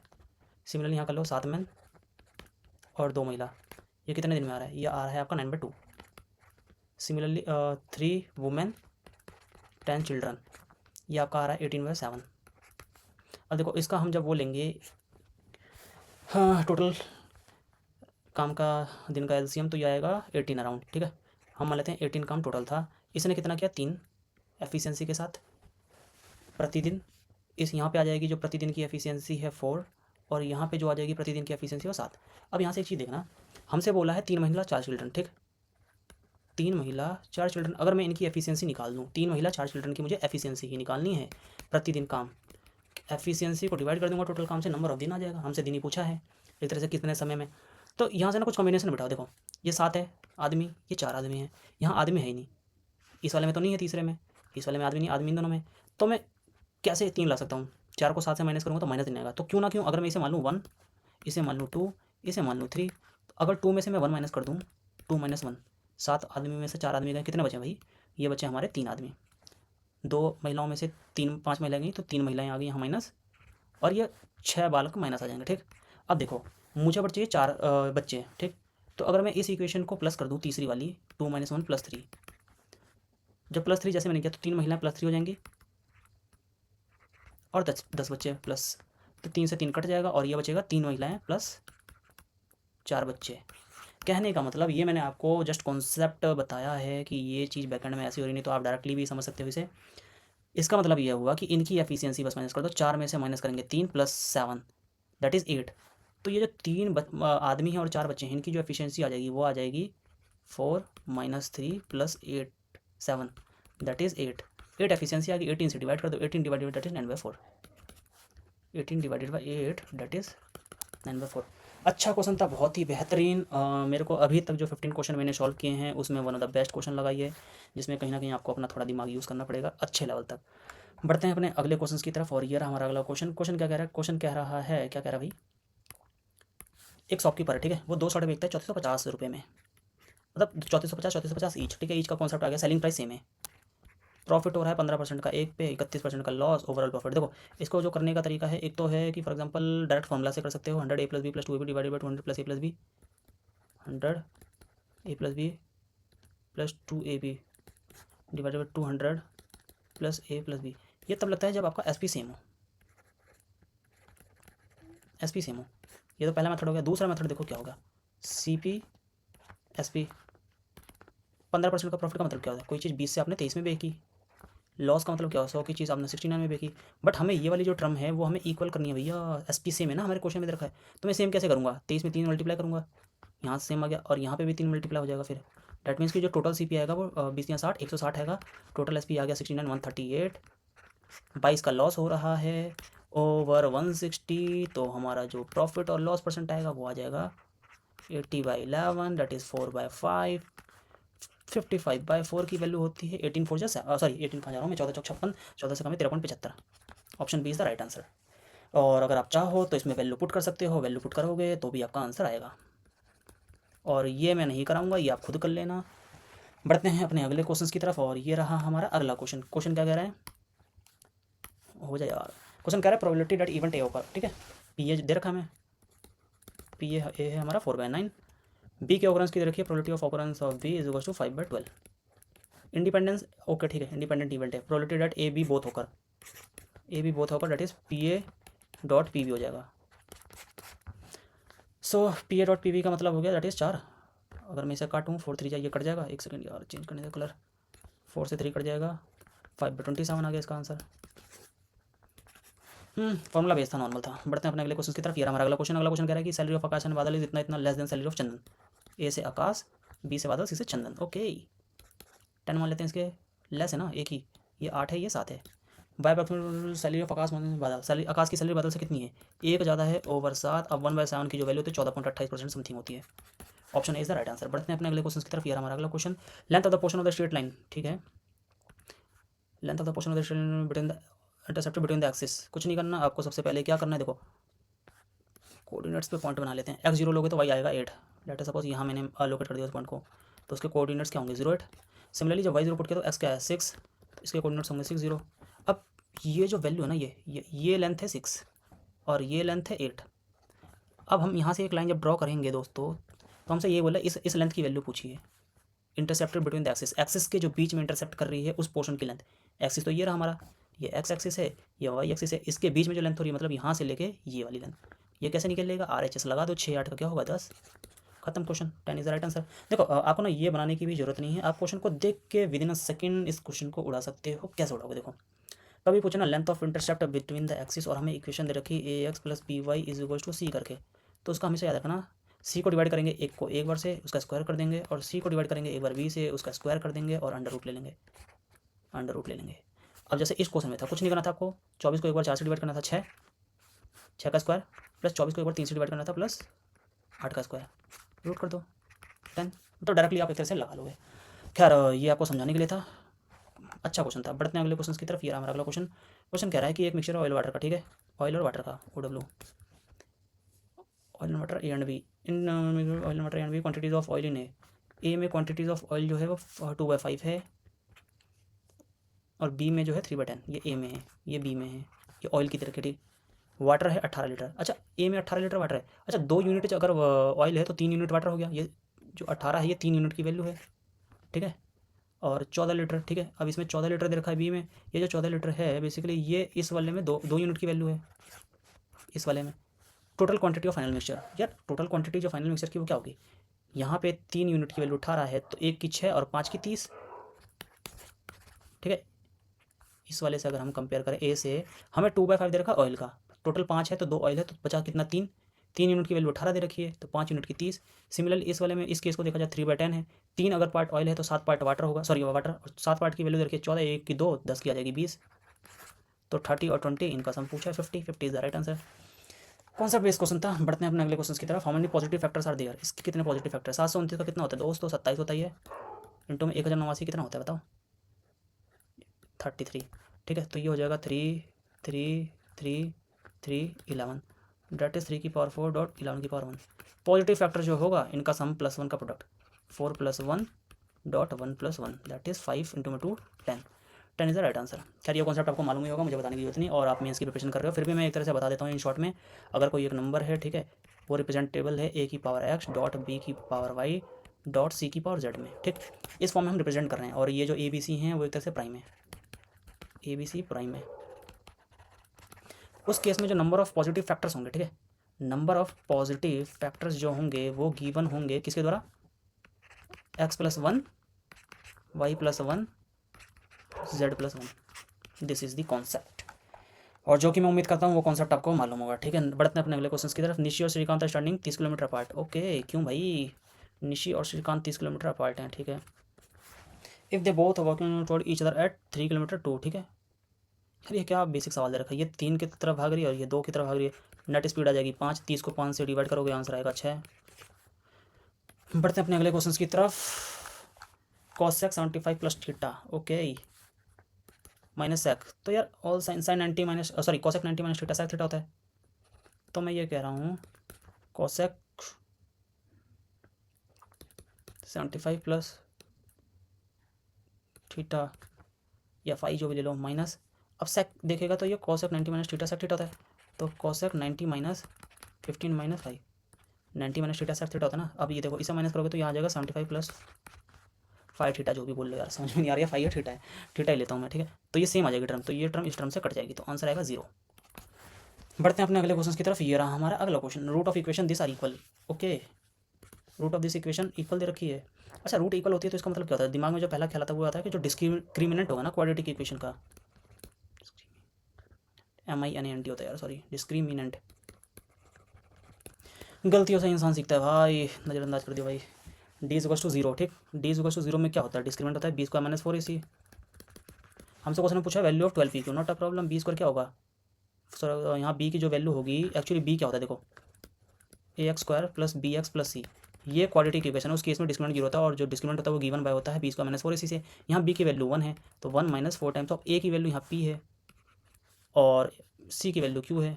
सिमिलरली यहाँ कर लो 7 मैन और 2 महिला, ये कितने दिन में आ रहा है? ये आ रहा है आपका 9/2। सिमिलरली 3 वुमेन 10 चिल्ड्रन, ये आपका आ रहा है 18/7। अब देखो इसका हम जब वो लेंगे, हाँ, टोटल काम का दिन का एलसीएम, तो ये आएगा 18 अराउंड, ठीक है। हम मान लेते हैं 18 काम टोटल था, इसने कितना किया? 3 एफिशिएंसी के साथ प्रतिदिन। इस यहाँ पे आ जाएगी जो प्रतिदिन की एफिशिएंसी है 4, और यहाँ पे जो आ जाएगी प्रतिदिन की एफिशिएंसी वो 7। अब यहाँ से एक चीज़ देखना, हमसे बोला है 3 महिला 4 चिल्ड्रन, ठीक, 3 महिला 4 चिल्ड्रन, अगर मैं इनकी एफिशिएंसी निकाल दूँ, 3 महिला 4 चिल्ड्रन की मुझे एफिशिएंसी ही निकालनी है प्रतिदिन काम, एफिशिएंसी को डिवाइड कर दूंगा टोटल काम से, नंबर ऑफ दिन आ जाएगा, हमसे दिन ही पूछा है एक तरह से कितने समय में। तो यहाँ से ना कुछ कॉम्बिनेशन बिठाओ, देखो ये 7 है आदमी, ये 4 आदमी है, यहाँ आदमी है ही नहीं, इस वाले में तो नहीं है, तीसरे में, इस वाले में आदमी नहीं, आदमी इन दोनों में, तो मैं कैसे 3 ला सकता हूँ? 4 को 7 से माइनस करूँगा तो -3 आएगा, तो क्यों ना क्यों, अगर मैं इसे मान लूँ 1, इसे मान लूँ 2, इसे मान लूँ 3, तो अगर 2 में से मैं 1 माइनस कर दूँ, 2 - 1, 7 आदमी में से 4 आदमी गए, कितने बचे भाई? ये बचे हमारे 3 आदमी, 2 महिलाओं में से 5 महिलाएं गई, तो 3 महिलाएं आ गई यहाँ माइनस, और ये 6 बालक माइनस आ जाएंगे, ठीक। अब देखो मुझे बचे 4 बच्चे, ठीक, तो अगर मैं इस इक्वेशन को प्लस कर दूँ, तीसरी वाली 2 - 1 + 3, जब +3 जैसे मैंने किया तो 3 महिलाएं +3 हो जाएंगी, और 10 बच्चे प्लस, तो 3 से 3 कट जाएगा, और ये बचेगा 3 महिलाएं प्लस 4 बच्चे। कहने का मतलब ये मैंने आपको जस्ट कॉन्सेप्ट बताया है कि ये चीज़ बैकएंड में ऐसी हो रही, नहीं तो आप डायरेक्टली भी समझ सकते हो इसे। इसका मतलब ये हुआ कि इनकी एफिशिएंसी बस माइनस कर दो, 4 में से माइनस करेंगे 3 + 7 दैट इज़ 8। तो ये जो 3 आदमी हैं और 4 बच्चे हैं, इनकी जो एफिशिएंसी आ जाएगी वो आ जाएगी 4 - 3 + 8 7 दैट इज़ 8। 8 एफिशिएंसी आ गई, 18 से डिवाइड कर दो, 18 divided that is 9/4, 18 divided by 8 that is 9/4। अच्छा क्वेश्चन था, बहुत ही बेहतरीन। मेरे को अभी तक जो 15 क्वेश्चन मैंने सॉल्व किए हैं उसमें one of the best question लगा ये, जिसमें कहीं ना कहीं आपको अपना थोड़ा दिमाग यूज़ करना पड़ेगा अच्छे लेवल तक। बढ़ते हैं अपने अगले क्वेश्चन की तरफ, और ये रहा हमारा अगला क्वेश्चन। क्वेश्चन क्या कह रहा है? क्वेश्चन कह रहा है, क्या कह रहा है भाई, एक शॉपकीपर है, ठीक है, वो 2 शर्ट बेचता है 3450 रुपये में, मतलब 3450 ईच, ठीक है, ईच का कॉन्सेप्ट आ गया, सेलिंग प्राइस सेम है, प्रॉफिट हो रहा है 15% का एक पे, 31% का लॉस, ओवरऑल प्रॉफिट। देखो इसको जो करने का तरीका है, एक तो है कि फॉर एग्जांपल डायरेक्ट फॉर्मूला से कर सकते हो, 100 a + b + 2ab divided by 200 + a + b, 100 a + b + 2ab divided by 200 + a + b। ये तब लगता है जब आपका एसपी सेम हो, एसपी सेम हो। ये तो पहला मेथड हो गया। दूसरा मेथड देखो क्या होगा, CP SP। 15% का प्रॉफिट का मतलब क्या होता है, कोई चीज़ 20 से आपने 23 में बेची, लॉस का मतलब क्या होता है 100 की चीज़ आपने 69 में बेची। बट हमें ये वाली जो टर्म है वो हमें इक्वल करनी है भैया, एसपी सेम है ना हमारे क्वेश्चन में दे रखा है। तो मैं सेम कैसे करूँगा, 23 में 3 मल्टीप्लाई करूँगा, यहाँ से सेम आ गया, और यहाँ पे भी 3 मल्टीप्लाई हो जाएगा। फिर डैट मीन्स कि जो टोटल CP आएगा वो 20 या 60, 160 आएगा। टोटल SP आ गया 69, 138। 22 का लॉस हो रहा है ओवर 160, तो हमारा जो प्रॉफिट और लॉस परसेंट आएगा वो आ जाएगा 80/11, दैट इज़ 4/5। 55/4 की वैल्यू होती है 18 4 सॉरी 18 कहाँ जा रहा हूँ मैं, 14 चौक 56, 14 से कम है 53 75। Option B is the right answer. और अगर आप चाहो तो इसमें वैल्यू पुट कर सकते हो, वैल्यू पुट करोगे तो भी आपका आंसर आएगा। और ये मैं नहीं कराऊंगा, ये आप खुद कर लेना। बढ़ते हैं अपने अगले क्वेश्चन की तरफ, और ये रहा हमारा अगला क्वेश्चन। क्वेश्चन क्या कह रहा है, हो जाए यार। क्वेश्चन कह रहा है प्रोबेबिलिटी दैट इवेंट ए होकर, ठीक है। PA दे रखा हमें, PA है हमारा 4/9। B की ऑकरेंस की दे रखी है, probability of occurrence of B is equal to 5/12। Independence okay ठीक है, इंडिपेंडेंट इवेंट है। Probability that A B both होकर, A B बोथ होकर दैट इज PA.PB हो जाएगा। सो PA.PB का मतलब हो गया दैट इज़ 4। अगर मैं इसे काटूँ 4 3 जाइए कट जाएगा, एक सेकंड यार चेंज करने का कलर, 4 से 3 कट जाएगा, 5/27 आ गया इसका आंसर। फॉर्मूला बेस था, नॉर्मल था। बढ़ते हैं अपने अगले क्वेश्चन की तरफ। ये हमारा अगला क्वेश्चन। अगला क्वेश्चन कह रहा है कि सैलरी ऑफ आकाश एंड बादल इज इतना इतना less than salary of Chandan. A से आकाश, B से बादल, C से चंदन। ओके 10 मान लेते हैं, इसके लेस है ना एक ही, ये 8 है ये 7 है। बाय सैलरी ऑफ आकाश बादल, सैलरी आकाश की सैलरी बादल से कितनी है, एक ज़्यादा है ओवर 7। अब 1/7 की जो वैल्यू होती है 14.28% समथिंग होती है। Option A is the right answer. बढ़ते हैं अपने अगले क्वेश्चन की तरफ। ये हमारा अगला question, length of the portion of the straight line, ठीक है। Length of the portion of the straight line between the intercepted between the axis. कुछ नहीं करना आपको, सबसे पहले क्या करना है, देखो कोऑर्डिनेट्स पे पॉइंट बना लेते हैं। x0 लोगे तो y आएगा 8। लेट अस सपोज यहाँ मैंने अलोकेट कर दिया उस पॉइंट को, तो उसके कोऑर्डिनेट्स क्या होंगे 0 8। सिमिलरली जब y0 पुट किया तो x क्या है 6, तो इसके कोऑर्डिनेट्स होंगे 6 0। अब ये जो वैल्यू है ना, ये लेंथ है 6 और ये लेंथ है 8। अब हम यहाँ से एक लाइन जब ड्रॉ करेंगे दोस्तों, तो हमसे ये बोला इस लेंथ की वैल्यू पूछिए, intercepted between the axis, axis के जो बीच में इंटरसेप्ट कर रही है उस पोर्शन की लेंथ। एक्सिस तो ये रहा हमारा, ये x एक्सिस है, ये y एक्सिस है, इसके बीच में जो लेंथ हो रही है मतलब यहाँ से लेके ये वाली लेंथ, ये कैसे निकलेगा, RHS लगा दो, 6 8 का क्या होगा 10। खत्म question, 10 is the right answer. देखो आपको ना ये बनाने की भी जरूरत नहीं है, आप क्वेश्चन को देख के विद इन अ सेकंड इस क्वेश्चन को उड़ा सकते हो। कैसे उड़ाओगे, देखो कभी पूछे ना length of intercept between the axis, और हमें इक्वेशन दे रखी AX + BY is equal to C करके, तो उसका हमेशा याद रखना, C को डिवाइड करेंगे एक को एक बार से उसका स्क्वायर कर देंगे, और C को डिवाइड करेंगे एक बार B से उसका स्क्वायर कर देंगे, और अंडर रूट ले लेंगे, अंडर रूट ले लेंगे। अब जैसे इस क्वेश्चन में था, कुछ नहीं करना था आपको, 24 को एक बार 4 से डिवाइड करना था 6, 6 का स्क्वायर, प्लस 24 को एक बार 3 से डिवाइड करना था प्लस 8 का स्क्वायर, रूट कर दो 10, तो डायरेक्टली आप एक तरह से लगा लोगे। खैर ये आपको समझाने के लिए था, अच्छा क्वेश्चन था। बढ़ते हैं अगले क्वेश्चन की तरफ। ये हमारा अगला क्वेश्चन। क्वेश्चन कह रहा है कि एक मिक्सचर ऑयल वाटर का, ठीक है, ऑयल और वाटर का OW, oil and water A and B, in oil and water and B quantities of oil in A में क्वांटिटीज ऑफ ऑयल जो है वो 2/5 है, और B में जो है 3/10। ये A में है, ये B में है, ये ऑयल की तरह के, ठीक। वाटर है 18 लीटर, अच्छा A में 18 लीटर वाटर है, अच्छा 2 यूनिट अगर ऑयल है तो 3 यूनिट वाटर हो गया। ये जो 18 है ये 3 यूनिट की वैल्यू है, ठीक है, और 14 लीटर, ठीक है। अब इसमें 14 लीटर दे रखा है B में, ये जो 14 लीटर है बेसिकली ये इस वाले में 2 यूनिट की वैल्यू है, इस वाले में। Total quantity of final mixture, यार टोटल क्वांटिटी जो फाइनल मिक्सचर की वो क्या होगी, यहाँ पे 3 यूनिट की वैल्यू 18 है, तो 1 की 6 और 5 की 30, ठीक है। इस वाले से अगर हम कंपेयर करें A से, हमें 2/5 दे रखा है ऑयल का, टोटल 5 है तो 2 ऑयल है, तो बचा कितना 3, 3 यूनिट की वैल्यू 18 दे रखी है, तो 5 यूनिट की 30। सिमिलरली इस वाले में, इस केस को देखा जाए 3/10 है, 3 अगर पार्ट ऑयल है तो 7 पार्ट वाटर होगा, सॉरी वाटर, 7 पार्ट की वैल्यू दे रखी है 14, 1 की 2, 10 की आ जाएगी 20, तो 30 और 20 इनका सम पूछा है 50, 50 is the right answer. Concept based question था। बढ़ते हैं अपने अगले क्वेश्चन की तरफ। How many positive factors are there, इसके कितने पॉजिटिव फैक्टर, 729 का कितना होता है दोस्तों, 27 होता ही है, इंटू में 1089 कितना होता है बताओ, 33, ठीक है। तो ये हो जाएगा 3 3 3 3 11, डेट इज 3 की पावर 4 डॉट 11 की पावर 1। पॉजिटिव फैक्टर जो होगा इनका सम +1 का product, 4 + 1 dot 1 + 1 that is 5 into में 2 10, 10 इज़ द राइट आंसर। खैर ये कॉन्सेप्ट आपको मालूम ही होगा, मुझे बताने की जरूरत नहीं, और आप मेंस की प्रिपरेशन कर रहे हो, फिर भी मैं एक तरह से बता देता हूँ इन शॉर्ट में। अगर कोई एक नंबर है, ठीक है, वो रिप्रेजेंटेबल है a की पावर x डॉट b की पावर y डॉट c की पावर z में, ठीक, इस फॉर्म में हम रिप्रेजेंट कर रहे हैं। और ये जो ए बी सी हैं वो एक तरह से प्राइम है, ए बी सी प्राइम है। उस केस में जो नंबर ऑफ पॉजिटिव फैक्टर्स होंगे, ठीक है, नंबर ऑफ पॉजिटिव फैक्टर्स जो होंगे वो गिवन होंगे किसके द्वारा, x+1 y+1 z+1। This is the concept, और जो कि मैं उम्मीद करता हूँ वो कॉन्सेप्ट आपको मालूम होगा, ठीक है। बढ़ते हैं अपने अगले क्वेश्चन की तरफ। निशी और Shrikant standing 30 kilometre apart. Okay, क्यों भाई, निशी और श्रीकांत 30 किलोमीटर अपार्ट हैं, ठीक है। If they both working toward each other at 3 kilometre 2, ठीक है। यार ये क्या बेसिक सवाल दे रखा है, ये 3 की तरफ भाग रही है और ये 2 की तरफ भाग रही है। नेट स्पीड आ जाएगी 5, 30 को 5 से डिवाइड करोगे आंसर आएगा 6। बढ़ते हैं अपने अगले क्वेश्चन की तरफ। Cosec 75 plus theta, okay, minus sec, तो यार all sine 90 minus sorry cosec 90 minus theta sec theta होता है। तो मैं ये कह रहा हूँ कॉसेक 75 प्लस थीटा या फाई जो भी ले लो माइनस, अब सेक देखेगा तो ये cosec 90 minus theta sec theta होता है, तो cosec 90 minus 15 minus 5, 90 minus theta sec theta होता है ना। अब ये देखो इसे माइनस करोगे तो यहाँ आ जाएगा 75 प्लस 5 थीटा, जो भी बोल लो यार समझ में नहीं आ रही है, 5 है थीटा है, थीटा ही लेता हूँ मैं, ठीक है। तो ये सेम आ जाएगी टर्म, तो ये टर्म इस टर्म से कट जाएगी, तो आंसर आएगा 0। बढ़ते हैं अपने अगले क्वेश्चन की तरफ। ये रहा हमारा अगला question, root of equation this are equal, okay, root of this equation equal दे रखी है। अच्छा, रूट इक्वल होती है तो इसका मतलब क्या होता है, दिमाग में जो पहला ख्याल आता है वो आता है कि जो डिस्क्रिमिनेंट होगा ना क्वाड्रेटिक इक्वेशन का, MINENT होता है यार, सॉरी डिस्क्रिमिनेंट, गलतियों से इंसान सीखता है भाई, नज़रअंदाज कर दिया भाई। D=0, ठीक, D=0 में क्या होता है, डिस्क्रिमिनेंट होता है b² - 4ac। हमसे क्वेश्चन में पूछा value of 12p, not a problem, b² क्या होगा, सर यहाँ b की जो वैल्यू होगी, एक्चुअली b क्या होता है देखो, ax² + bx + c, ये क्वाड्रेटिक इक्वेशन है, उस केस में डिस्क्रिमिनेंट 0 होता है, और जो डिस्क्रिमिनेंट होता है वो गिवन बाय होता है b² - 4ac से। यहाँ b की वैल्यू 1 है तो 1 - 4 टाइम्स ऑफ a की वैल्यू यहाँ p है और c की वैल्यू q है,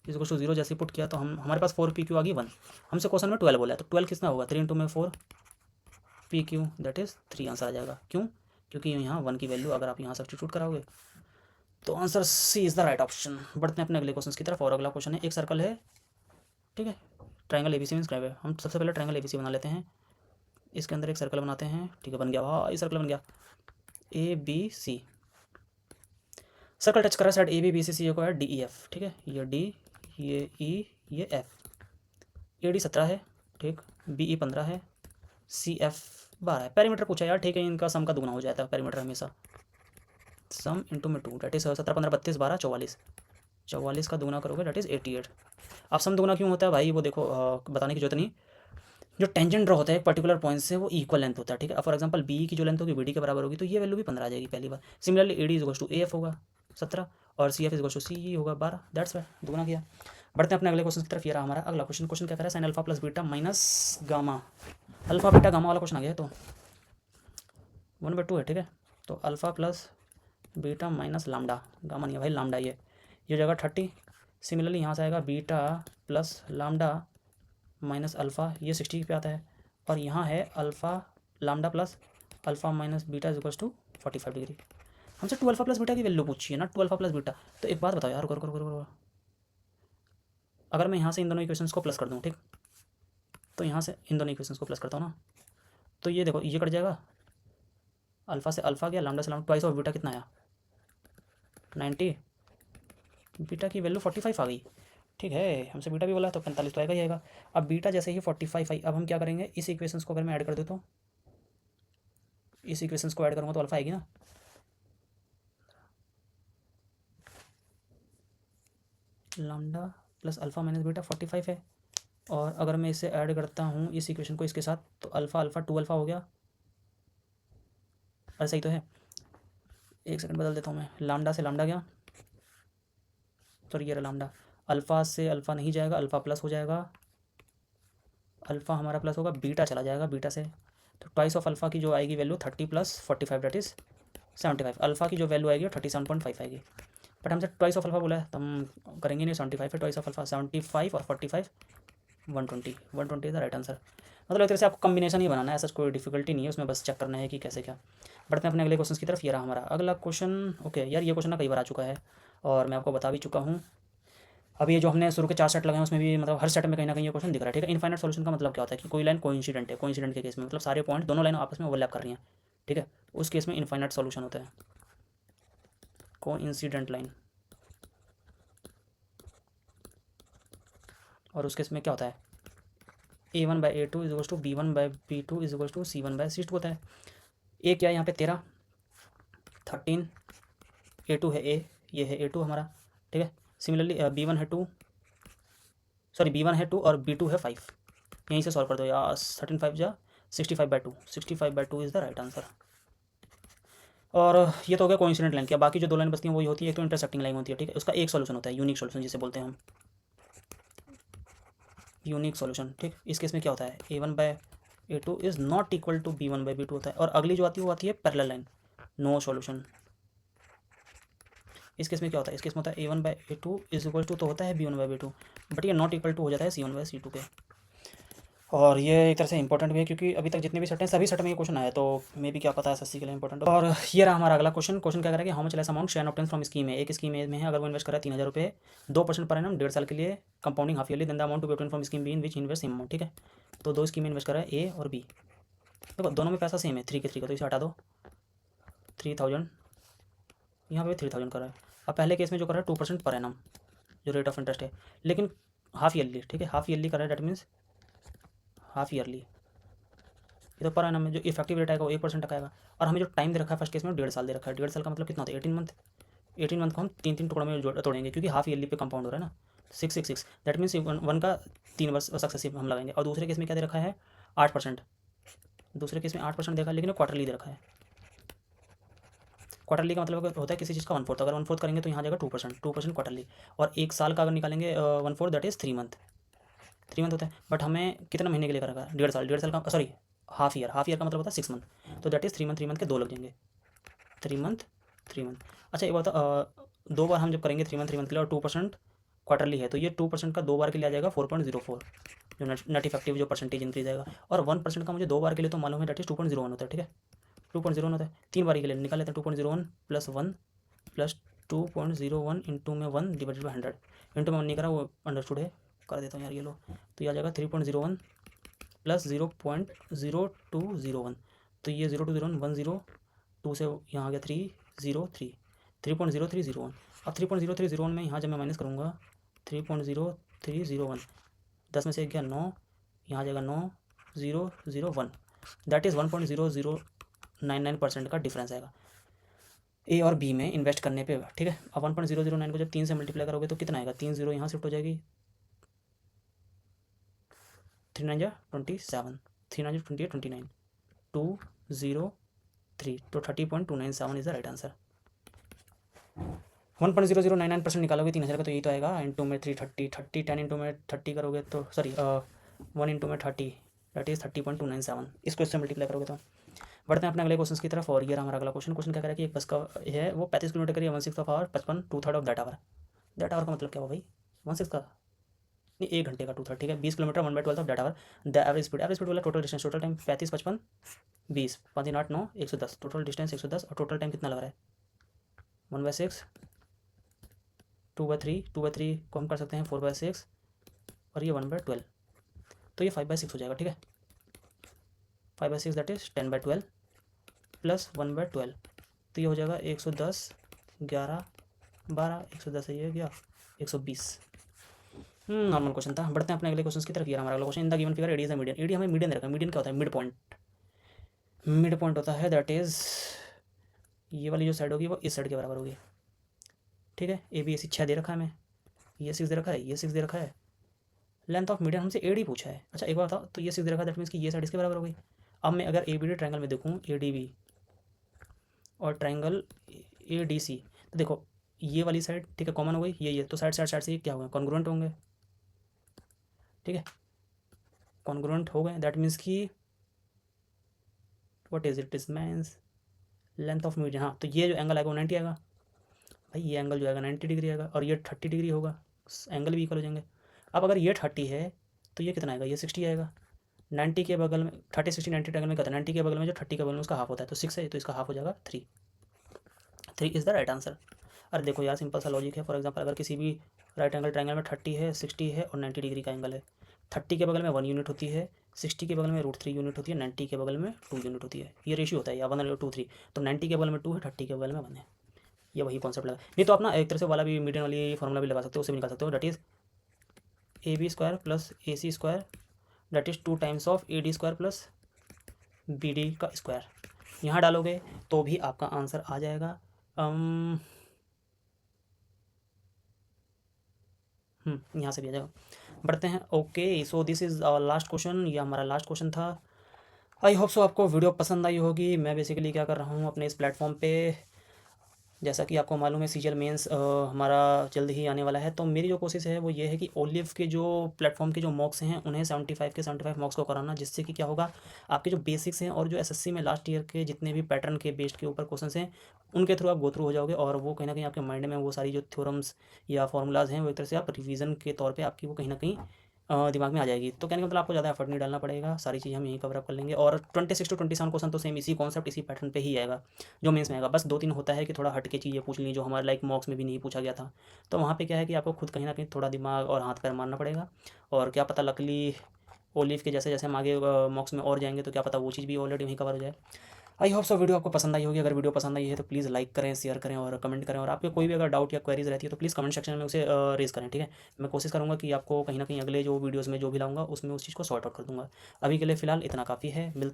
इसको 0 जैसे पुट किया तो हमारे पास 4p q आ गई 1। हमसे क्वेश्चन में 12 बोला है तो 12 कितना होगा, 3 × 4 pq, दैट इज़ 3 आंसर आ जाएगा। क्यों, क्योंकि यहाँ 1 की वैल्यू अगर आप यहाँ सब्स्टिट्यूट कराओगे तो answer C is the right option. बढ़ते हैं अपने अगले क्वेश्चन की तरफ, और अगला क्वेश्चन है, एक सर्कल है, ठीक है, ट्रायंगल ABC में इंस्क्राइब है। हम सबसे पहले ट्रायंगल ABC बना लेते हैं, इसके अंदर एक सर्कल बनाते हैं, ठीक है, बन गया भाई, सर्कल बन गया ABC। सर्कल टच कर रहा है साइड ABBCC को है DEF, ठीक है, ये D, ये E, ये F। AD 17 है, ठीक, BE 15 है, CF 12 है। पैरीमीटर पूछा यार, ठीक है, इनका सम का दुगना हो जाता है पैरीमीटर हमेशा, सम इंटू में 2, डेट इज 17 15 32 12 44, 44 का दुगना करोगे डेट इज़ 88। अब सम दुगना क्यों होता है भाई, वो देखो बताने की जरूरत नहीं, जो टेंजेंट ड्रॉ होता है एक पर्टिकुलर पॉइंट से वो इक्वल लेंथ होता है, ठीक है। फॉर एग्जांपल बी की जो लेंथ होगी BD के बराबर होगी तो ये वैल्यू भी 15 आ जाएगी पहली बार। सिमिलरली AD = AF होगा 17 और CF = CE होगा 12, दैट्स वाई दुगना किया। बढ़ते हैं अपने अगले क्वेश्चन की तरफ। ये रहा हमारा अगला क्वेश्चन। क्वेश्चन क्या कह रहा है, sine alpha plus beta minus gamma, alpha beta gamma वाला क्वेश्चन आ गया है, तो 1/2 है, ठीक है। तो alpha plus beta minus lambda, gamma नहीं है भाई लामडा, ये जगह 30। सिमिलरली यहाँ से आएगा beta plus lambda minus alpha, ये 60 पे आता है, और यहाँ है alpha lambda plus alpha minus beta = 45 degree. हमसे 2 अल्फ़ा प्लस बीटा की वैल्यू पूछी है ना, 2 अल्फ़ा प्लस बीटा। तो एक बात बताओ यार, रुको, अगर मैं यहाँ से इन दोनों इक्वेशंस को प्लस कर दूँ, ठीक, तो यहाँ से इन दोनों इक्वेशंस को प्लस करता हूँ ना, तो ये देखो ये कट जाएगा, अल्फ़ा से अल्फ़ा गया, लामडा से लामडा, ट्वाइस ऑफ बीटा कितना आया 90, बीटा की वैल्यू 45 आ गई, ठीक है। हमसे बीटा भी बोला तो 45 तो आएगा ही आएगा। अब बीटा जैसे ही 45 आई, अब हम क्या करेंगे, इस इक्वेशंस को अगर मैं ऐड कर देता हूँ, इस इक्वेशंस को ऐड करूँगा तो अल्फा आएगी ना, lambda plus alpha minus beta 45 है, और अगर मैं इसे ऐड करता हूँ इस इक्वेशन को इसके साथ तो अल्फ़ा अल्फ़ा 2 अल्फ़ा हो गया, अरे सही तो है, एक सेकंड बदल देता हूँ मैं, लामडा से लामडा गया, सॉरी ये लामडा, अल्फ़ा से अल्फ़ा नहीं जाएगा, अल्फ़ा प्लस हो जाएगा, अल्फ़ा हमारा प्लस होगा, बीटा चला जाएगा, बीटा से तो ट्वाइस ऑफ अल्फ़ा की जो आएगी वैल्यू 30 + 45 दैट इज़ 75। अल्फ़ा की जो वैल्यू आएगी वो 37.5 आएगी, बट हमसे ट्वाइस ऑफ अल्फ़ा बोला है तो हम करेंगे नहीं, 75 है ट्वाइस ऑफ अल्फ़ा, 75 और 45 120 इज़ द राइट आंसर। मतलब एक तरह से आपको कम्बिनेशन ही बनाना है, ऐसा कोई डिफिकल्टी नहीं है उसमें, बस चेक करना है कि कैसे क्या। बढ़ते हैं अपने अगले क्वेश्चन की तरफ। ये रहा हमारा अगला क्वेश्चन। ओके यार, ये क्वेश्चन ना कई बार आ चुका है और मैं आपको बता भी चुका हूँ। अभी ये जो हमने शुरू के 4 सेट लगाए हैं उसमें भी मतलब हर सेट में कहीं ना कहीं ये क्वेश्चन दिख रहा है, ठीक है। इनफाइनाइट सॉल्यूशन का मतलब क्या होता है कि कोई लाइन कोइंसिडेंट है, कोइंसिडेंट के केस में मतलब सारे पॉइंट दोनों लाइन आपस में ओवरलैप कर रही हैं, ठीक है, उस केस में इनफाइनाइट सॉल्यूशन होता है, कोइंसिडेंट लाइन। और उस केस में क्या होता है, A1/A2 is to B1/B2 is to C1/C2 होता है। ए क्या है यहाँ पे 13, 13, A2 है A, ये है A2 हमारा, ठीक है। सिमिलरली B1 है 2, सॉरी B1 है 2 और B2 है 5, यहीं से सॉल्व कर दो यार। 13 5 जा 65/2, 65/2 इज़ द राइट आंसर। और ये तो हो गया कोइंसिडेंट लाइन। क्या बाकी जो दो लाइन बचती हैं वही होती है, एक तो इंटरसेक्टिंग लाइन होती है, ठीक है। उसका एक सॉल्यूशन होता है, यूनिक सॉल्यूशन जिसे बोलते हैं हम, यूनिक सॉल्यूशन, ठीक। इस केस में क्या होता है, A1/A2 is not equal to B1/B2 होता है। और अगली जो आती है वो आती है पैरेलल लाइन, नो सॉल्यूशन। इस केस में क्या होता है, इस केस में होता है A1/A2 इज इक्वल टू तो होता है B1/B2, बट ये नॉट इक्वल टू हो जाता है C1/C2 के। और ये एक तरह से इंपॉर्टेंट भी है क्योंकि अभी तक जितने भी सेट हैं सभी सेट में ये क्वेश्चन आया, तो मे भी क्या पता है एसएससी के लिए इंपॉर्टेंट। और ये रहा हमारा अगला क्वेश्चन। क्वेश्चन क्या करेगा कि how much less amount share obtain from scheme है। एक स्कीम में है, अगर वो इन्वेस्ट करा 3000 रुपये 2% पर एनम 1.5 साल के लिए, compounding half yearly, then the amount to be obtain from scheme B in which invest same amount, ठीक है। तो दो स्कीम में इन्वेस्ट करा है ए और बी, देखो दोनों में पैसा सेम है, 3 के 3 का, तो इसे हटा दो, 3000 यहाँ पे 3000 करा है। अब पहले केस में जो करा है 2% पर एनम जो रेट ऑफ इंटरेस्ट है, लेकिन हाफ ईयरली, ठीक है, हाफ ईयरली करा है, डेट मीन्स हाफ ईयरली। ये तो पर एनम में जो इफेक्टिव रेट आएगा वो 1% आएगा। और हमें जो टाइम दे रखा है फर्स्ट केस में 1.5 साल दे रखा है। 1.5 साल का मतलब कितना होता है, 18 मंथ। 18 मंथ को हम 3 टुकड़ों में तोड़ेंगे क्योंकि हाफ ईयरली पे कंपाउंड हो रहा है ना, 666, दैट मीन्स वन का 3 वर्ष सक्सेसिव हम लगाएंगे। और दूसरे केस में क्या दे रखा है, 8%। दूसरे केस में 8% देखा, लेकिन क्वार्टरली दे रखा है। क्वार्टरली का मतलब होता है किसी चीज़ का 1/4, अगर 1/4 करेंगे तो यहाँ जाएगा 2%, 2% क्वार्टरली। और एक साल का अगर निकालेंगे 1/4 दैट इज़ 3 मंथ, 3 मंथ होता है। बट हमें कितना महीने के लिए करेगा, 1.5 साल का, sorry half year, half year का मतलब होता है 6 मंथ, तो दैट इज़ 3 मंथ, 3 मंथ के 2 लग जाएंगे, 3 मंथ 3 मंथ। अच्छा एक बात, 2 बार हम जब करेंगे 3 मंथ 3 मंथ के लिए और 2% क्वार्टरली है, तो ये 2% का 2 बार के लिए आ जाएगा 4.04, जो नेट इफेक्टिव जो परसेंटेज इंक्रीज आएगा। और 1% का मुझे 2 बार के लिए तो मालूम है, दैट इज़ 2.01 होता है, ठीक है। 2.01 होता है, 3 बारी के लिए निकाल लेते हैं। 2.01 + 1 + 2.01 इंटू में 1 डिवाइडेड बाई 100, इंटू में 1 नहीं करा, वो अंडरस्टूड है, कर देता हूँ यार, ये लो। तो ये आ जाएगा 3.01 + 0.0201, तो ये 0201 102 से यहाँ आ गया 303, 3.0301। अब 3.0301 में यहाँ जब मैं माइनस करूँगा 3.0301, 10 में से 1 गया 9, यहाँ आ जाएगा 9001, दैट इज़ 1.0099% का डिफरेंस आएगा ए और बी में इन्वेस्ट करने पे, ठीक है। अब 1.009 को जब 3 से मल्टीप्लाई करोगे तो कितना आएगा, 3 0 यहाँ शिफ्ट हो जाएगी, 3 9 27, 3 9 28 29, 203, तो 30.297 इज द राइट आंसर। 1.0099% निकालोगे 3000 का तो यही तो आएगा, इंटू में 330, 30 10 इंटू में 30 करोगे तो सॉरी 1 इंटू में 30, दैट इज़ 30.297, इसको इससे मल्टीप्लाई करोगे तो। बढ़ते हैं अपने अगले क्वेश्चन की तरफ। और ये हमारा अगला क्वेश्चन क्या कह रहा है कि एक बस का है वो 35 किलोमीटर करिए 1/6 of hour, 55 2/3 of that hour. That hour का मतलब क्या हुआ भाई, 1/6 का नहीं, 1 घंटे का 2/3, ठीक है। 20 kilometre 1/12 of that hour, the average speed वाला total distance, total time 35 55 20 5 3 8 9 110, total distance 110, और टोटल टाइम कितना लग रहा है 1/6, 2/3, 2/3 को हम कर सकते हैं 4/6, और ये 1/12, तो ये 5/6 हो जाएगा, ठीक है। 5/6 दैट इज 10/12 प्लस 1/12, तो ये हो जाएगा 110 11 12, 110 है ये गया 120। नॉर्मल क्वेश्चन था। बढ़ते हैं अपने अगले क्वेश्चन की तरफ। ये हमारा अगला question, in the given figure AD is the median. AD हमें मीडियन दे रखा है, मीडियन क्या होता है, मिड पॉइंट, मिड पॉइंट होता है दैट इज ये वाली जो साइड होगी वो इस साइड के बराबर होगी, ठीक है। ए बी सी 6 दे रखा है हमें, ये 6 दे रखा है, ये 6 दे रखा है। लेंथ ऑफ मीडियन हमसे एडी पूछा है। अच्छा एक बात था, तो ये 6 दे रखा है, दैट मीन्स कि ये साइड इसके बराबर हो गई। अब मैं अगर ए बी डी ट्रायंगल में देखूँ, ए डी बी और ट्रायंगल ए डी सी, तो देखो ये वाली साइड, ठीक है, कॉमन हो गई, ये तो साइड से ये क्या होगा, कॉन्ग्रुएंट होंगे, ठीक है, कॉन्ग्रुएंट हो गए, दैट मीन्स कि what is it, is means length of median. हाँ, तो ये जो एंगल आएगा वो 90 आएगा भाई, ये एंगल जो आएगा 90 डिग्री आएगा, और ये 30 डिग्री होगा, एंगल भी इक्वल हो जाएंगे। अब अगर ये 30 है तो ये कितना आएगा, ये 60 आएगा, 90 के बगल में 30 60 90 ट्रायंगल में क्या होता है, 90 के बगल में जो 30 के बगल में उसका हाफ होता है, तो 6 है तो इसका हाफ हो जाएगा 3। 3 इज़ द राइट आंसर। अरे देखो यार सिंपल सा लॉजिक है। फॉर एग्जांपल अगर किसी भी राइट एंगल ट्रायंगल में 30 है, 60 है और 90 डिग्री का एंगल है, 30 के बगल में 1 यूनिट होती है, 60 के बगल में √3 यूनिट होती है, 90 के बगल में 2 यूनिट होती है। ये रेशियो होता है या 1/2 3। तो 90 के बगल में 2 है, 30 के बगल में 1 है। ये वही कॉन्सेप्ट लगा। नहीं तो आप ना एक तरह से वाला भी मीडियन वाली फॉर्मूला भी लगा सकते हो, उससे भी निकाल सकते हो। That is AB² plus AC² that is 2 times of AD² plus BD का स्क्वायर। यहाँ डालोगे तो भी आपका आंसर आ जाएगा। यहाँ से भी आ जाएगा। बढ़ते हैं। Okay so this is our last question, ये हमारा लास्ट क्वेश्चन था। आई होप सो आपको वीडियो पसंद आई होगी। मैं बेसिकली क्या कर रहा हूँ अपने इस प्लेटफॉर्म पे, जैसा कि आपको मालूम है CGL मेंस हमारा जल्द ही आने वाला है, तो मेरी जो कोशिश है वो ये है कि ओलिव के जो प्लेटफॉर्म के जो मॉक्स हैं उन्हें 75 के 75 मॉक्स को कराना, जिससे कि क्या होगा आपके जो बेसिक्स हैं और जो SSC में लास्ट ईयर के जितने भी पैटर्न के बेस्ड के ऊपर क्वेश्चन हैं उनके थ्रू आप गो थ्रू हो जाओगे, और वो कहीं ना कहीं आपके माइंड में वो सारी जो थ्योरम्स या फॉर्मूलाज हैं वो एक तरह से आप रिवीजन के तौर पर आपकी वो कहीं ना कहीं दिमाग में आ जाएगी। तो कहने का मतलब आपको ज़्यादा एफर्ट नहीं डालना पड़ेगा, सारी चीज़ हम यहीं कवर अप कर लेंगे। और 26 to 27 क्वेश्चन तो सेम इसी कॉन्सेप्ट इसी पैटर्न पे ही आएगा जो मेंस में आएगा। बस 2-3 होता है कि थोड़ा हट के चीज़ें पूछ ली जो हमारे लाइक मॉक्स में भी नहीं पूछा गया था, तो वहाँ पे क्या है कि आपको खुद कहीं ना कहीं थोड़ा दिमाग और हाथ पैर मारना पड़ेगा। और क्या पता लकली ओलिव के जैसे जैसे हम आगे मॉक्स में और जाएंगे तो क्या पता वो चीज़ भी ऑलरेडी वहीं कवर हो जाए। आई होप सो वीडियो आपको पसंद आई होगी। अगर वीडियो पसंद आई है तो प्लीज़ लाइक करें, शेयर करें और कमेंट करें। और आपके कोई भी अगर डाउट या क्वेरीज रहती है तो प्लीज़ कमेंट सेक्शन में उसे रेज करें, ठीक है। मैं कोशिश करूँगा कि आपको कहीं ना कहीं अगले जो वीडियोज़ में जो भी लाऊंगा उसमें उस चीज़ को सॉर्ट आउट कर दूँगा। अभी के लिए फ़िलहाल इतना काफ़ी है। मिलते